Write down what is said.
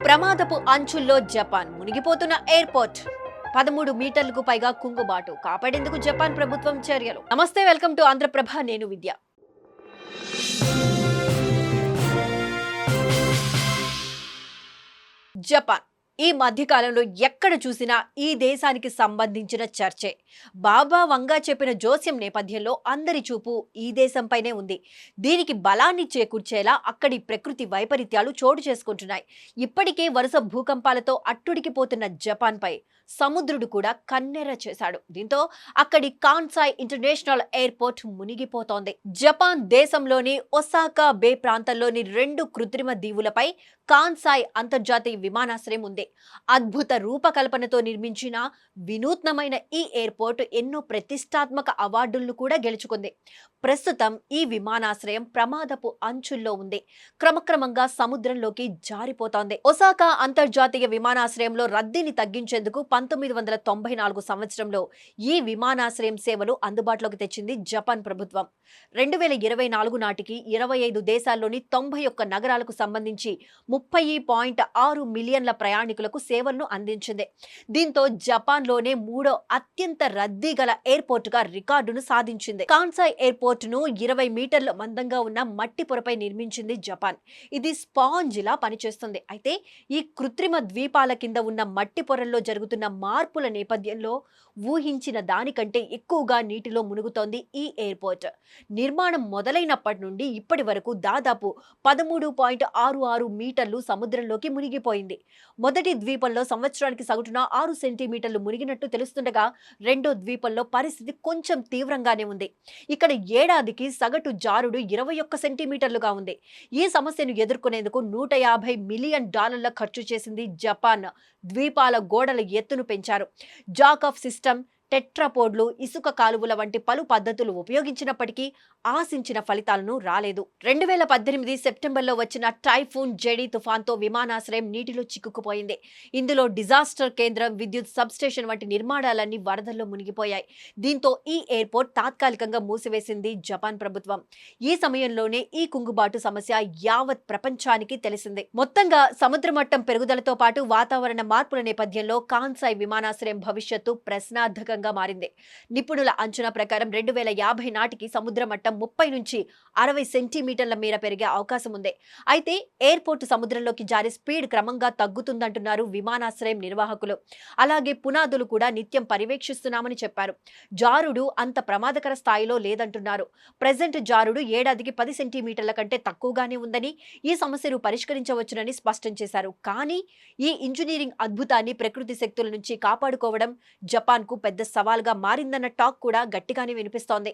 ప్రమాదపు అంచుల్లో Japan మునిగిపోతున్న airport 13 మీటర్లకు పైగా కుంగుబాటు కాపాడేందుకు జపాన్ ప్రభుత్వం చర్యలు. నమస్తే, వెల్కమ్ టు ఆంధ్రప్రభ. నేను విద్య. జపాన్ ఈ మధ్యకాలంలో ఎక్కడ చూసినా ఈ దేశానికి సంబంధించిన చర్చే. బాబా వంగా చెప్పిన జోస్యం నేపథ్యంలో అందరి చూపు ఈ దేశంపైనే ఉంది. దీనికి బలాన్ని చేకూర్చేలా అక్కడి ప్రకృతి వైపరీత్యాలు చోటు చేసుకుంటున్నాయి. ఇప్పటికే వరుస భూకంపాలతో అట్టుడికిపోతున్న జపాన్పై సముద్రుడు కూడా కన్నెర్ర చేశాడు. దీంతో అక్కడి కాన్సాయ్ ఇంటర్నేషనల్ ఎయిర్పోర్ట్ మునిగిపోతోంది. జపాన్ దేశంలోని ఒసాకా బే ప్రాంతంలోని 2 కృత్రిమ దీవులపై కాన్సాయ్ అంతర్జాతీయ విమానాశ్రయం ఉంది. అద్భుత రూపకల్పనతో నిర్మించిన వినూత్నమైన ఈ ఎయిర్పోర్ట్ ఎన్నో ప్రతిష్టాత్మక అవార్డులను కూడా గెలుచుకుంది. ప్రస్తుతం ఈ విమానాశ్రయం ప్రమాదపు అంచుల్లో ఉంది. క్రమక్రమంగా సముద్రంలోకి జారిపోతోంది. ఒసాకా అంతర్జాతీయ విమానాశ్రయంలో రద్దీని తగ్గించేందుకు 1994 సంవత్సరంలో ఈ విమానాశ్రయం సేవలు అందుబాటులోకి తెచ్చింది జపాన్ ప్రభుత్వం. 2024 నాటికి 25 దేశాల్లోని 91 నగరాలకు సంబంధించి 30.6 మిలియన్ల ప్రయాణికులకు సేవలను అందించింది. దీంతో జపాన్లోనే 3వ అత్యంత రద్దీ గల ఎయిర్పోర్టుగా రికార్డును సాధించింది. కాన్సాయ్ ఎయిర్పోర్టును 20 మీటర్ల మందంగా ఉన్న మట్టి పొరపై నిర్మించింది జపాన్. ఇది స్పాంజిలా పనిచేస్తుంది. అయితే ఈ కృత్రిమ ద్వీపాల కింద ఉన్న మట్టి పొరల్లో జరుగుతున్న మార్పుల నేపథ్యంలో ఊహించిన దానికంటే ఎక్కువగా నీటిలో మునుగుతోంది ఈ ఎయిర్పోర్ట్. నిర్మాణం మొదలైనప్పటి నుండి ఇప్పటి వరకు దాదాపు 13.66 మీటర్లు సముద్రంలోకి మునిగిపోయింది. మొదటి ద్వీపంలో సంవత్సరానికి సగటున 6 సెంటీమీటర్లు మునిగినట్టు తెలుస్తుండగా రెండో ద్వీపంలో పరిస్థితి కొంచెం తీవ్రంగానే ఉంది. ఇక్కడ ఏడాదికి సగటు జారుడు 21 సెంటీమీటర్లుగా ఉంది. ఈ సమస్యను ఎదుర్కొనేందుకు $150 మిలియన్ ఖర్చు చేసింది జపాన్. ద్వీపాల గోడల ఎత్తును పెంచారు. జాక్ ఆఫ్ సిస్టమ్, టెట్రాపోడ్లు, ఇసుక కాలువల వంటి పలు పద్ధతులు ఉపయోగించినప్పటికీ ఆశించిన ఫలితాలను రాలేదు. 2018 సెప్టెంబర్లో వచ్చిన టైఫూన్ జెడీ తుఫాన్తో విమానాశ్రయం నీటిలో చిక్కుకుపోయింది. ఇందులో డిజాస్టర్ కేంద్రం, విద్యుత్ సబ్స్టేషన్ వంటి నిర్మాణాలన్నీ వరదల్లో మునిగిపోయాయి. దీంతో ఈ ఎయిర్పోర్ట్ తాత్కాలికంగా మూసివేసింది జపాన్ ప్రభుత్వం. ఈ సమయంలోనే ఈ కుంగుబాటు సమస్య యావత్ ప్రపంచానికి తెలిసింది. మొత్తంగా సముద్ర మట్టం పెరుగుదలతో పాటు వాతావరణ మార్పుల నేపథ్యంలో కాన్సాయ్ విమానాశ్రయం భవిష్యత్తు ప్రశ్నార్థకంగా మారింది. నిపుణుల అంచనా ప్రకారం 2050 నాటికి సముద్ర మట్టం 30 నుంచి 60 సెంటీమీటర్ల మేర పెరిగే అవకాశం ఉంది. అయితే ఎయిర్పోర్ట్ సముద్రంలోకి జారే స్పీడ్ క్రమంగా తగ్గుతుందంటున్నారు విమానాశ్రయం నిర్వాహకులు. అలాగే పునాదులు కూడా నిత్యం పర్యవేక్షిస్తున్నామని చెప్పారు. జారుడు అంత ప్రమాదకర స్థాయిలో లేదంటున్నారు. ప్రెజెంట్ జారుడు ఏడాదికి 10 సెంటీమీటర్ల కంటే తక్కువగానే ఉందని, ఈ సమస్యను పరిష్కరించవచ్చునని స్పష్టం చేశారు. కానీ ఈ ఇంజనీరింగ్ అద్భుతాన్ని ప్రకృతి శక్తుల నుంచి కాపాడుకోవడం జపాన్కు పెద్ద సవాల్గా మారిందన్న టాక్ కూడా గట్టిగానే వినిపిస్తోంది.